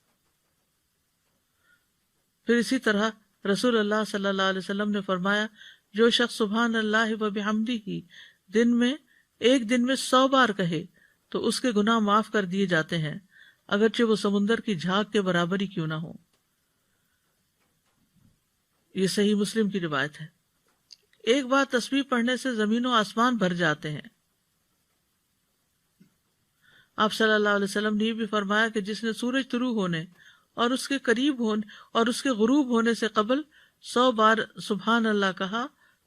پھر اسی طرح رسول اللہ صلی اللہ علیہ وسلم نے فرمایا، جو شخص سبحان اللہ و بحمدہ ایک دن میں 100 بار کہے تو اس کے گناہ معاف کر دیے جاتے ہیں، اگرچہ وہ سمندر کی جھاگ کے برابر ہی کیوں نہ ہو۔ یہ صحیح مسلم کی روایت ہے۔ ایک بار تسبیح پڑھنے سے زمین و آسمان بھر جاتے ہیں۔ آپ صلی اللہ علیہ وسلم نے یہ بھی فرمایا کہ جس نے سورج طلوع ہونے اور اس کے قریب ہونے اور اس کے غروب ہونے سے قبل 100 بار سبحان اللہ کہا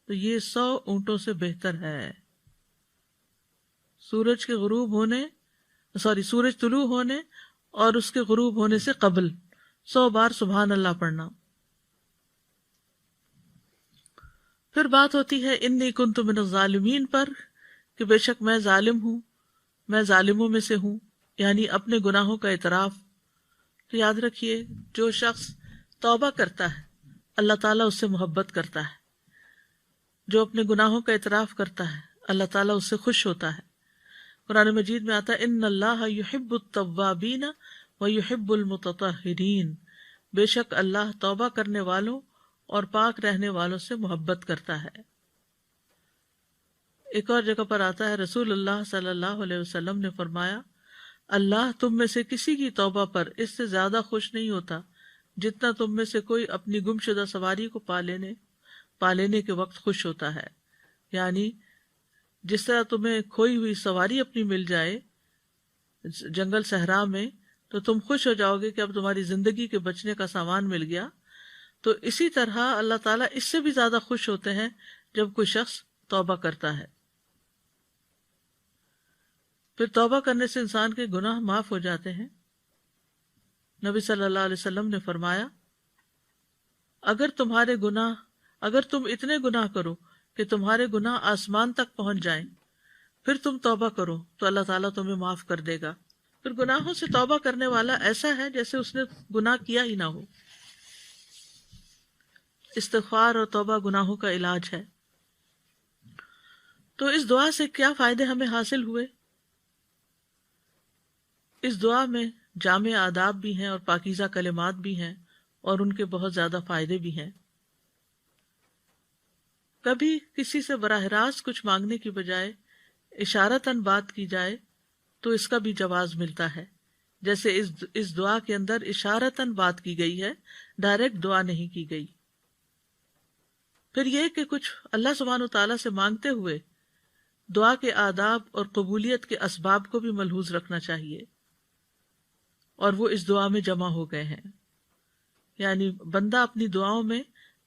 تو یہ 100 اونٹوں سے بہتر ہے۔ سورج طلوع ہونے اور اس کے غروب ہونے سے قبل 100 بار سبحان اللہ پڑھنا۔ پھر بات ہوتی ہے انی کنت من الظالمین پر، کہ بے شک میں ظالم ہوں، میں ظالموں میں سے ہوں، یعنی اپنے گناہوں کا اعتراف۔ تو یاد رکھیے، جو شخص توبہ کرتا ہے اللہ تعالیٰ اس سے محبت کرتا ہے، جو اپنے گناہوں کا اعتراف کرتا ہے اللہ تعالیٰ اس سے خوش ہوتا ہے۔ قرآن مجید میں آتا ہے، ان اللہ یحب التوابین ویحب المتطہرین، بے شک اللہ توبہ کرنے والوں اور پاک رہنے والوں سے محبت کرتا ہے۔ ایک اور جگہ پر آتا ہے، رسول اللہ صلی اللہ علیہ وسلم نے فرمایا، اللہ تم میں سے کسی کی توبہ پر اس سے زیادہ خوش نہیں ہوتا جتنا تم میں سے کوئی اپنی گمشدہ سواری کو پا لینے کے وقت خوش ہوتا ہے۔ یعنی جس طرح تمہیں کھوئی ہوئی سواری اپنی مل جائے جنگل صحرا میں تو تم خوش ہو جاؤ گے کہ اب تمہاری زندگی کے بچنے کا سامان مل گیا، تو اسی طرح اللہ تعالیٰ اس سے بھی زیادہ خوش ہوتے ہیں جب کوئی شخص توبہ کرتا ہے۔ پھر توبہ کرنے سے انسان کے گناہ معاف ہو جاتے ہیں۔ نبی صلی اللہ علیہ وسلم نے فرمایا، اگر تم اتنے گناہ کرو کہ تمہارے گناہ آسمان تک پہنچ جائیں، پھر تم توبہ کرو تو اللہ تعالیٰ تمہیں معاف کر دے گا۔ پھر گناہوں سے توبہ کرنے والا ایسا ہے جیسے اس نے گناہ کیا ہی نہ ہو۔ استغفار اور توبہ گناہوں کا علاج ہے۔ تو اس دعا سے کیا فائدے ہمیں حاصل ہوئے؟ اس دعا میں جامع آداب بھی ہیں اور پاکیزہ کلمات بھی ہیں، اور ان کے بہت زیادہ فائدے بھی ہیں۔ کبھی کسی سے براہ راست کچھ مانگنے کی بجائے اشارتاً بات کی جائے تو اس کا بھی جواز ملتا ہے، جیسے اس دعا کے اندر اشارتاً بات کی گئی ہے، ڈائریکٹ دعا نہیں کی گئی۔ پھر یہ کہ کچھ اللہ سبحانہ وتعالیٰ سے مانگتے ہوئے دعا کے آداب اور قبولیت کے اسباب کو بھی ملحوظ رکھنا چاہیے، اور وہ اس دعا میں جمع ہو گئے ہیں۔ یعنی بندہ اپنی دعاؤں میں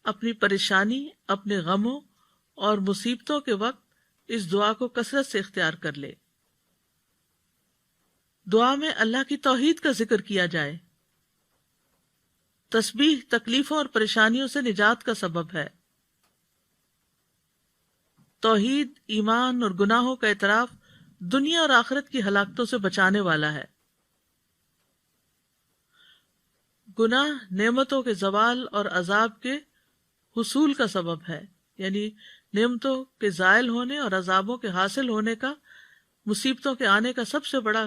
اپنی پریشانی، اپنے غموں اور مصیبتوں کے وقت اس دعا کو کثرت سے اختیار کر لے۔ دعا میں اللہ کی توحید کا ذکر کیا جائے۔ تسبیح تکلیفوں اور پریشانیوں سے نجات کا سبب ہے۔ توحید ایمان اور گناہوں کا اعتراف دنیا اور آخرت کی ہلاکتوں سے بچانے والا ہے۔ گناہ نعمتوں کے زوال اور عذاب کے حصول کا سبب ہے، یعنی نعمتوں کے زائل ہونے اور عذابوں کے حاصل ہونے کا، مصیبتوں کے آنے کا سب سے بڑا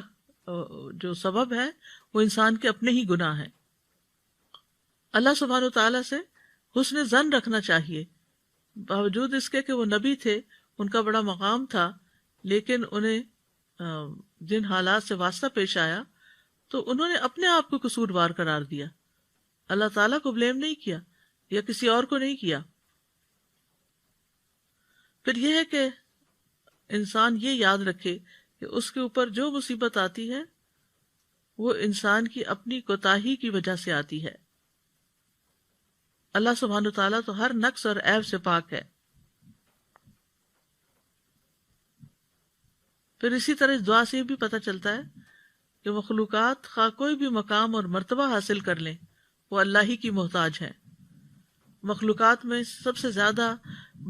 جو سبب ہے وہ انسان کے اپنے ہی گناہ ہیں۔ اللہ سبحانہ و تعالیٰ سے حسن ظن رکھنا چاہیے، باوجود اس کے کہ وہ نبی تھے، ان کا بڑا مقام تھا، لیکن انہیں جن حالات سے واسطہ پیش آیا تو انہوں نے اپنے آپ کو قصوروار قرار دیا، اللہ تعالیٰ کو بلیم نہیں کیا یا کسی اور کو نہیں کیا۔ پھر یہ ہے کہ انسان یہ یاد رکھے کہ اس کے اوپر جو مصیبت آتی ہے وہ انسان کی اپنی کوتاہی کی وجہ سے آتی ہے۔ اللہ سبحانہ تعالیٰ تو ہر نقص اور عیب سے پاک ہے۔ پھر اسی طرح اس دعا سے یہ بھی پتہ چلتا ہے کہ مخلوقات خواہ کوئی بھی مقام اور مرتبہ حاصل کر لیں، وہ اللہ ہی کی محتاج ہیں۔ مخلوقات میں سب سے زیادہ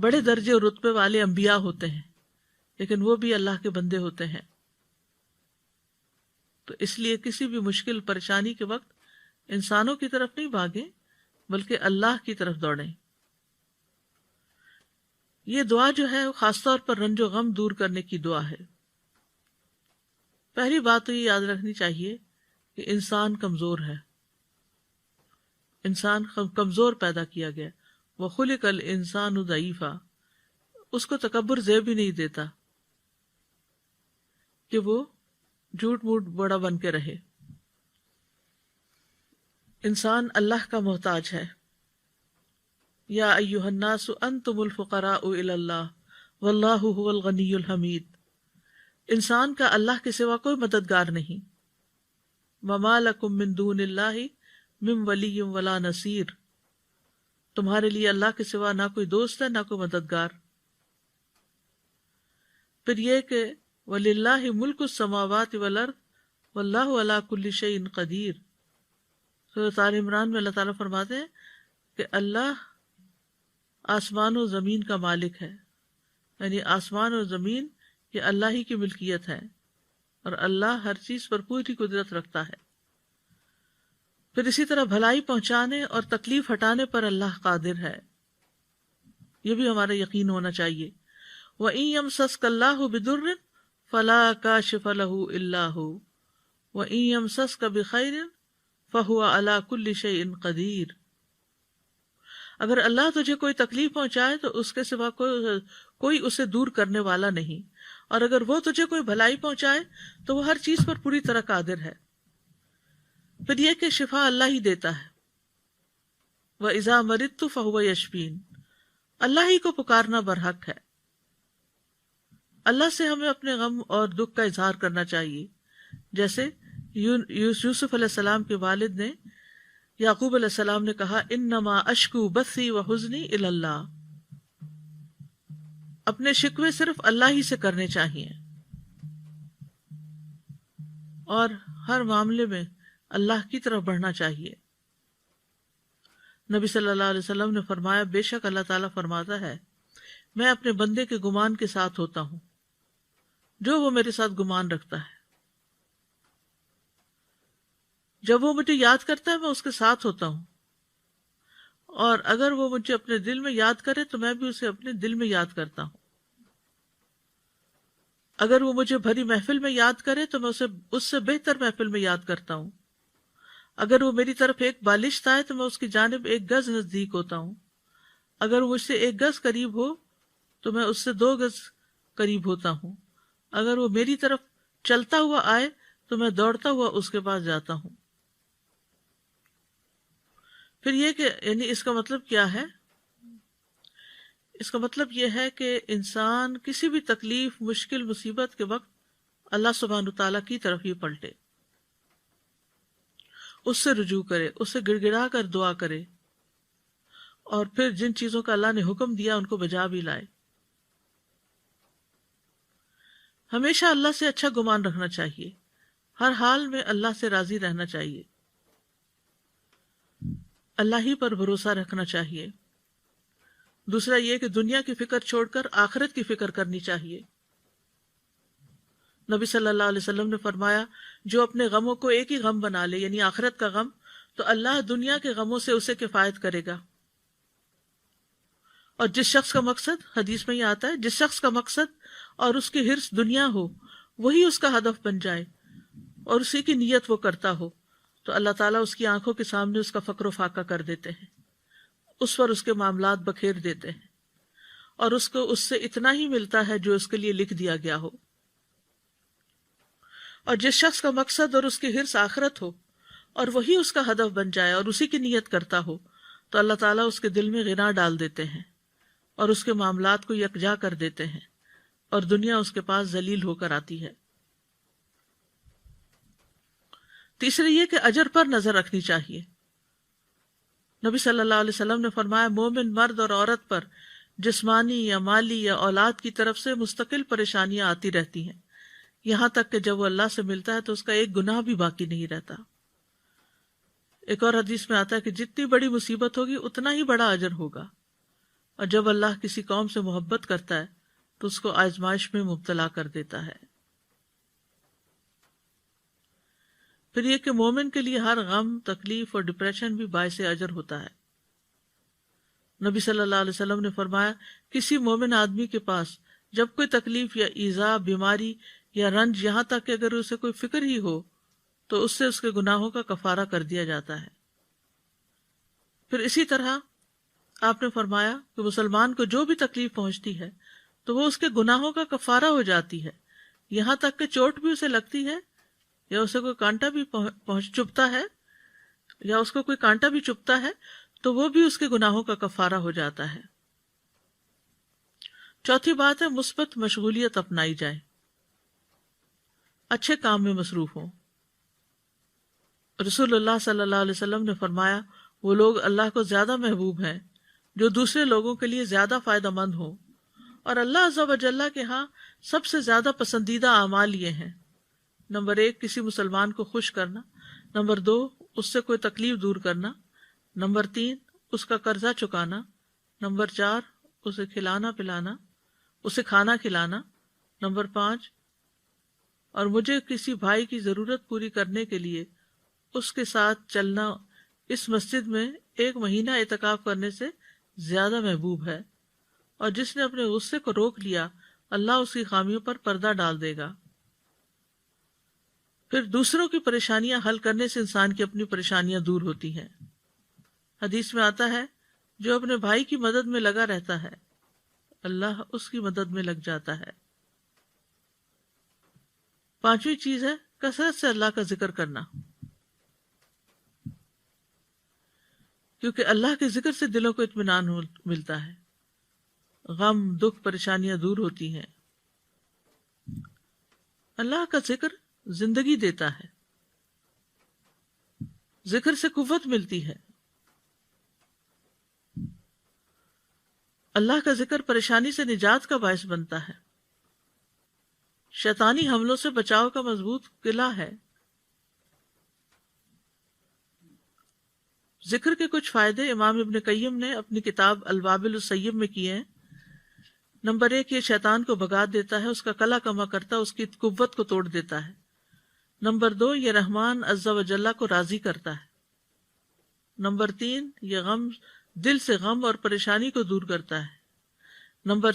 بڑے درجے اور رتبے والے انبیاء ہوتے ہیں، لیکن وہ بھی اللہ کے بندے ہوتے ہیں۔ تو اس لیے کسی بھی مشکل پریشانی کے وقت انسانوں کی طرف نہیں بھاگیں بلکہ اللہ کی طرف دوڑیں۔ یہ دعا جو ہے وہ خاص طور پر رنج و غم دور کرنے کی دعا ہے۔ پہلی بات تو یہ یاد رکھنی چاہیے کہ انسان کمزور ہے، انسان کمزور پیدا کیا گیا، وَخُلِقَ الْإِنسَانُ ضَعِيفًا، اس کو تکبر زیب ہی نہیں دیتا کہ وہ جھوٹ موٹ بڑا بن کے رہے۔ انسان اللہ کا محتاج ہے۔ یا ایھا الناس انتم الفقراء الی اللہ واللہ هو الغنی الحمید۔ انسان کا اللہ کے سوا کوئی مددگار نہیں۔ وما لکم من دون اللہ من ولی ولا نصیر، تمہارے لیے اللہ کے سوا نہ کوئی دوست ہے نہ کوئی مددگار۔ پھر یہ کہ وَلِلَّهِ مُلْكُ السَّمَاوَاتِ وَالْأَرْضِ وَاللَّهُ عَلَى كُلِّ شَيْءٍ قَدِيرٌ۔ سورۃ آل عمران میں اللہ تعالیٰ فرماتے ہیں کہ اللہ آسمان و زمین کا مالک ہے، یعنی آسمان اور زمین یہ اللہ ہی کی ملکیت ہے، اور اللہ ہر چیز پر پوری قدرت رکھتا ہے۔ پھر اسی طرح بھلائی پہنچانے اور تکلیف ہٹانے پر اللہ قادر ہے، یہ بھی ہمارا یقین ہونا چاہیے۔ وَإِن يَمْسَسْكَ اللَّهُ بِضُرٍّ فَلَا كَاشِفَ لَهُ إِلَّا هُوَ وَإِن يَمْسَسْكَ بِخَيْرٍ فَهُوَ عَلَى كُلِّ شَيْءٍ قَدِيرٌ۔ اگر اللہ تجھے کوئی تکلیف پہنچائے تو اس کے سوا کوئی اسے دور کرنے والا نہیں، اور اگر وہ تجھے کوئی بھلائی پہنچائے تو وہ ہر چیز پر پوری طرح قادر ہے۔ پھر یہ کہ شفا اللہ ہی دیتا ہے۔ وَإِذَا مَرِضْتُ فَهُوَ يَشْفِينِ، اللہ ہی کو پکارنا برحق ہے۔ اللہ سے ہمیں اپنے غم اور دکھ کا اظہار کرنا چاہیے، جیسے یوسف علیہ السلام کے والد نے یعقوب علیہ السلام نے کہا انما اشکو بثی وحزنی الی اللہ، اپنے شکوے صرف اللہ ہی سے کرنے چاہیے، اور ہر معاملے میں اللہ کی طرف بڑھنا چاہیے۔ نبی صلی اللہ علیہ وسلم نے فرمایا بے شک اللہ تعالیٰ فرماتا ہے میں اپنے بندے کے گمان کے ساتھ ہوتا ہوں جو وہ میرے ساتھ گمان رکھتا ہے۔ جب وہ مجھے یاد کرتا ہے میں اس کے ساتھ ہوتا ہوں، اور اگر وہ مجھے اپنے دل میں یاد کرے تو میں بھی اسے اپنے دل میں یاد کرتا ہوں۔ اگر وہ مجھے بھری محفل میں یاد کرے تو میں اسے اس سے بہتر محفل میں یاد کرتا ہوں۔ اگر وہ میری طرف ایک بالشت آئے تو میں اس کی جانب ایک گز نزدیک ہوتا ہوں۔ اگر وہ مجھ سے ایک گز قریب ہو تو میں اس سے 2 گز قریب ہوتا ہوں۔ اگر وہ میری طرف چلتا ہوا آئے تو میں دوڑتا ہوا اس کے پاس جاتا ہوں۔ پھر یہ کہ یعنی اس کا مطلب کیا ہے؟ اس کا مطلب یہ ہے کہ انسان کسی بھی تکلیف، مشکل، مصیبت کے وقت اللہ سبحانہ تعالیٰ کی طرف ہی پلٹے، اس سے رجوع کرے، اس سے گڑ گڑا کر دعا کرے، اور پھر جن چیزوں کا اللہ نے حکم دیا ان کو بجا بھی لائے۔ ہمیشہ اللہ سے اچھا گمان رکھنا چاہیے، ہر حال میں اللہ سے راضی رہنا چاہیے، اللہ ہی پر بھروسہ رکھنا چاہیے۔ دوسرا یہ کہ دنیا کی فکر چھوڑ کر آخرت کی فکر کرنی چاہیے۔ نبی صلی اللہ علیہ وسلم نے فرمایا، جو اپنے غموں کو ایک ہی غم بنا لے، یعنی آخرت کا غم، تو اللہ دنیا کے غموں سے اسے کفایت کرے گا۔ اور جس شخص کا مقصد، حدیث میں یہ آتا ہے، جس شخص کا مقصد اور اس کی حرص دنیا ہو، وہی اس کا ہدف بن جائے اور اسی کی نیت وہ کرتا ہو، تو اللہ تعالیٰ اس کی آنکھوں کے سامنے اس کا فقر و فاقہ کر دیتے ہیں، اس پر اس کے معاملات بکھیر دیتے ہیں، اور اس کو اس سے اتنا ہی ملتا ہے جو اس کے لیے لکھ دیا گیا ہو۔ اور جس شخص کا مقصد اور اس کی حرص آخرت ہو اور وہی اس کا ہدف بن جائے اور اسی کی نیت کرتا ہو، تو اللہ تعالیٰ اس کے دل میں غنا ڈال دیتے ہیں اور اس کے معاملات کو یکجا کر دیتے ہیں، اور دنیا اس کے پاس ذلیل ہو کر آتی ہے۔ تیسرے یہ کہ اجر پر نظر رکھنی چاہیے۔ نبی صلی اللہ علیہ وسلم نے فرمایا، مومن مرد اور عورت پر جسمانی یا مالی یا اولاد کی طرف سے مستقل پریشانیاں آتی رہتی ہیں، یہاں تک کہ جب وہ اللہ سے ملتا ہے تو اس کا ایک گناہ بھی باقی نہیں رہتا۔ ایک اور حدیث میں آتا ہے کہ جتنی بڑی مصیبت ہوگی اتنا ہی بڑا اجر ہوگا، اور جب اللہ کسی قوم سے محبت کرتا ہے تو اس کو آزمائش میں مبتلا کر دیتا ہے۔ پھر یہ کہ مومن کے لیے ہر غم، تکلیف اور ڈپریشن بھی باعث اجر ہوتا ہے۔ نبی صلی اللہ علیہ وسلم نے فرمایا، کسی مومن آدمی کے پاس جب کوئی تکلیف یا ایذا، بیماری یا رنج، یہاں تک کہ اگر اسے کوئی فکر ہی ہو، تو اس سے اس کے گناہوں کا کفارہ کر دیا جاتا ہے۔ پھر اسی طرح آپ نے فرمایا کہ مسلمان کو جو بھی تکلیف پہنچتی ہے تو وہ اس کے گناہوں کا کفارہ ہو جاتی ہے، یہاں تک کہ چوٹ بھی اسے لگتی ہے، یا اسے کوئی کانٹا بھی چبھتا ہے، یا اس کو کوئی کانٹا بھی چبھتا ہے، تو وہ بھی اس کے گناہوں کا کفارہ ہو جاتا ہے۔ چوتھی بات ہے، مثبت مشغولیت اپنائی جائے، اچھے کام میں مصروف ہوں۔ رسول اللہ صلی اللہ علیہ وسلم نے فرمایا، وہ لوگ اللہ کو زیادہ محبوب ہیں جو دوسرے لوگوں کے لیے زیادہ فائدہ مند ہوں، اور اللہ عز و جل کے ہاں سب سے زیادہ پسندیدہ اعمال یہ ہیں: نمبر 1، کسی مسلمان کو خوش کرنا، نمبر 2، اس سے کوئی تکلیف دور کرنا، نمبر 3، اس کا قرضہ چکانا، نمبر 4، اسے کھلانا پلانا، اسے کھانا کھلانا، نمبر 5، اور مجھے کسی بھائی کی ضرورت پوری کرنے کے لیے اس کے ساتھ چلنا اس مسجد میں 1 مہینہ اعتکاف کرنے سے زیادہ محبوب ہے، اور جس نے اپنے غصے کو روک لیا اللہ اس کی خامیوں پر پردہ ڈال دے گا۔ پھر دوسروں کی پریشانیاں حل کرنے سے انسان کی اپنی پریشانیاں دور ہوتی ہیں۔ حدیث میں آتا ہے، جو اپنے بھائی کی مدد میں لگا رہتا ہے اللہ اس کی مدد میں لگ جاتا ہے۔ 5ویں چیز ہے کثرت سے اللہ کا ذکر کرنا، کیونکہ اللہ کے ذکر سے دلوں کو اطمینان ملتا ہے، غم، دکھ، پریشانیاں دور ہوتی ہیں۔ اللہ کا ذکر زندگی دیتا ہے، ذکر سے قوت ملتی ہے۔ اللہ کا ذکر پریشانی سے نجات کا باعث بنتا ہے، شیطانی حملوں سے بچاؤ کا مضبوط قلعہ ہے۔ ذکر کے کچھ فائدے امام ابن قیم نے اپنی کتاب الوابل الصیب میں کیے ہیں۔ نمبر 1، یہ شیطان کو بھگا دیتا ہے، اس کا قلع کما کرتا ہے، اس کی قوت کو توڑ دیتا ہے۔ نمبر 2، یہ رحمان عز و جل کو راضی کرتا ہے۔ نمبر 3، یہ دل سے غم اور پریشانی کو دور کرتا ہے۔ نمبر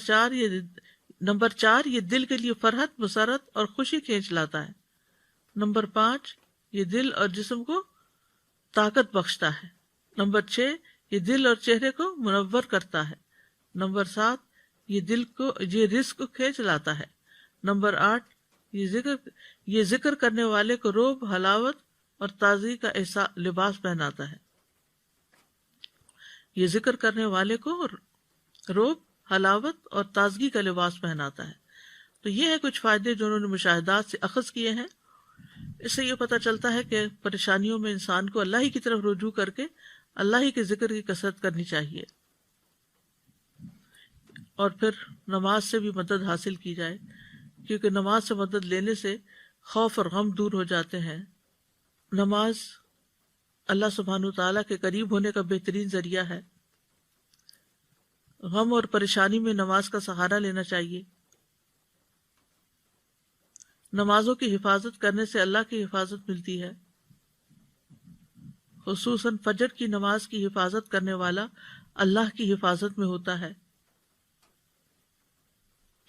4، یہ دل کے لیے فرحت، مسرت اور خوشی کھینچ لاتا ہے۔ نمبر 5، یہ دل اور جسم کو طاقت بخشتا ہے۔ نمبر 6، یہ دل اور چہرے کو منور کرتا ہے۔ نمبر 7، یہ رزق کو کھینچ لاتا ہے۔ نمبر 8، یہ ذکر کرنے والے کو روب، حلاوت اور تازگی کا لباس پہناتا ہے۔ یہ ذکر کرنے والے کو روب، حلاوت اور تازگی کا لباس پہناتا ہے۔ تو یہ ہے کچھ فائدے جو انہوں نے مشاہدات سے اخذ کیے ہیں۔ اس سے یہ پتہ چلتا ہے کہ پریشانیوں میں انسان کو اللہ ہی کی طرف رجوع کر کے اللہ ہی کے ذکر کی کثرت کرنی چاہیے، اور پھر نماز سے بھی مدد حاصل کی جائے، کیونکہ نماز سے مدد لینے سے خوف اور غم دور ہو جاتے ہیں۔ نماز اللہ سبحانہ وتعالیٰ کے قریب ہونے کا بہترین ذریعہ ہے۔ غم اور پریشانی میں نماز کا سہارا لینا چاہیے۔ نمازوں کی حفاظت کرنے سے اللہ کی حفاظت ملتی ہے، خصوصاً فجر کی نماز کی حفاظت کرنے والا اللہ کی حفاظت میں ہوتا ہے۔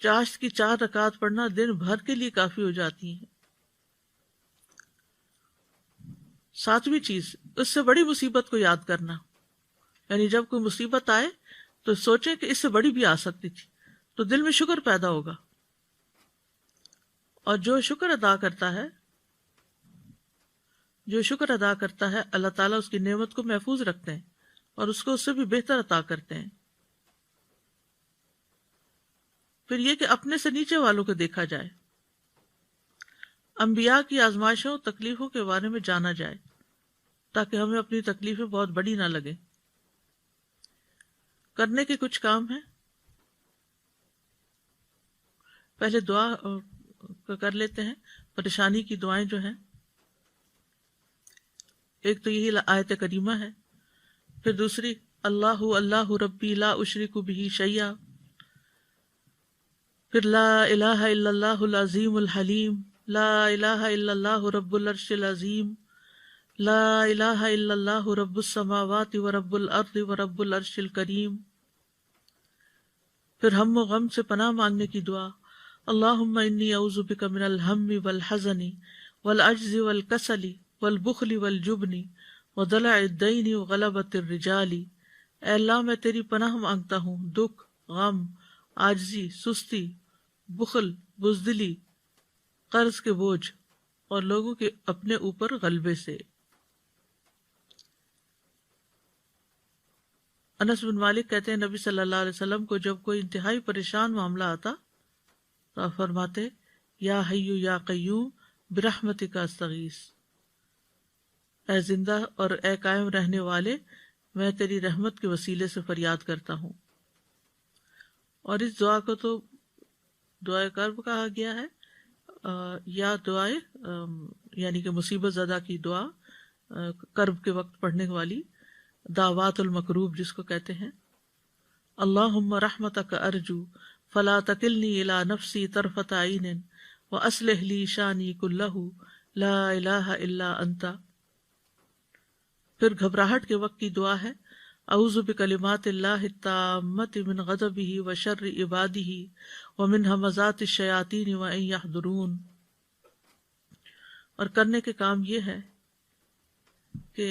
چاشت کی 4 رکعت پڑھنا دن بھر کے لیے کافی ہو جاتی ہیں۔ 7ویں چیز، اس سے بڑی مصیبت کو یاد کرنا، یعنی جب کوئی مصیبت آئے تو سوچیں کہ اس سے بڑی بھی آ سکتی تھی، تو دل میں شکر پیدا ہوگا، اور جو شکر ادا کرتا ہے اللہ تعالیٰ اس کی نعمت کو محفوظ رکھتے ہیں اور اس کو اس سے بھی بہتر عطا کرتے ہیں۔ پھر یہ کہ اپنے سے نیچے والوں کو دیکھا جائے، انبیاء کی آزمائشوں تکلیفوں کے بارے میں جانا جائے تاکہ ہمیں اپنی تکلیفیں بہت بڑی نہ لگیں۔ کرنے کے کچھ کام ہیں، پہلے دعا کر لیتے ہیں، پریشانی کی دعائیں جو ہیں۔ ایک تو یہی آیت کریمہ ہے، پھر دوسری اللہ اللہ ربی لا اشرک بہ شیئا، پھر لا الہ الا اللہ العظیم الحلیم، لا الہ الا اللہ رب العرش العظیم، لا الہ الا اللہ رب السماوات ورب الارض ورب العرش الکریم۔ پھر ہم و غم سے پناہ مانگنے کی دعا، اللہم انی اعوذ بک من الہم والحزن والعجز والکسل والبخل والجبن وضلع الدین وغلبۃ الرجال۔ اے اللہ میں تیری پناہ مانگتا ہوں دکھ، غم، عاجزی، سستی، بخل، بزدلی، قرض کے بوجھ اور لوگوں کے اپنے اوپر غلبے سے۔ انس بن مالک کہتے ہیں نبی صلی اللہ علیہ وسلم کو جب کوئی انتہائی پریشان معاملہ آتا تو آپ فرماتے یا حی یا قیوم برحمتک استغیث، اے زندہ اور اے قائم رہنے والے میں تیری رحمت کے وسیلے سے فریاد کرتا ہوں۔ اور اس دعا کو تو دعائے کرب کہا گیا ہے، یا دعائے یعنی کہ مصیبت زدہ کی دعا، کرب کے وقت پڑھنے والی دعوات المکروب جس کو کہتے ہیں۔ اللہم رحمتک ارجو فلا تکلنی الی نفسی طرفۃ عین واصلح لی شانی کلہ لا الہ الا انت۔ پھر گھبراہٹ کے وقت کی دعا ہے، اعوذ بکلمات اللہ التامۃ من غضبہ وشر عبادہ ومن ہمزات الشیاطین وان یحضرون۔ اور کرنے کے کام یہ ہے کہ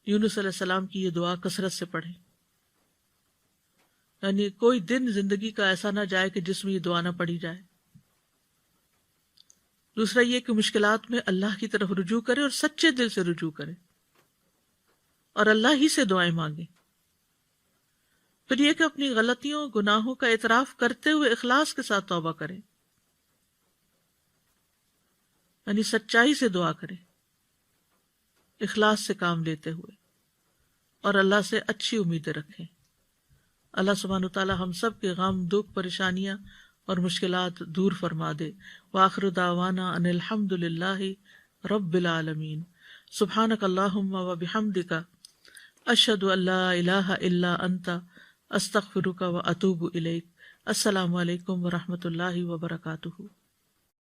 یونس علیہ السلام کی یہ دعا کثرت سے پڑھیں، یعنی کوئی دن زندگی کا ایسا نہ جائے کہ جس میں یہ دعا نہ پڑھی جائے۔ دوسرا یہ کہ مشکلات میں اللہ کی طرف رجوع کرے اور سچے دل سے رجوع کرے اور اللہ ہی سے دعائیں مانگیں۔ پھر یہ کہ اپنی غلطیوں گناہوں کا اعتراف کرتے ہوئے اخلاص کے ساتھ توبہ کریں، یعنی سچائی سے دعا کریں، اخلاص سے کام لیتے ہوئے، اور اللہ سے اچھی امیدیں رکھیں۔ اللہ سبحانہ وتعالی ہم سب کے غم، دکھ، پریشانیاں اور مشکلات دور فرما دے۔ وآخر دعوانا ان الحمد للہ رب العالمین۔ سبحانک اللہم وبحمدک اشہد ان لا الہ الا انت استغفرک واتوب الیک۔ السلام علیکم ورحمۃ اللہ وبرکاتہ۔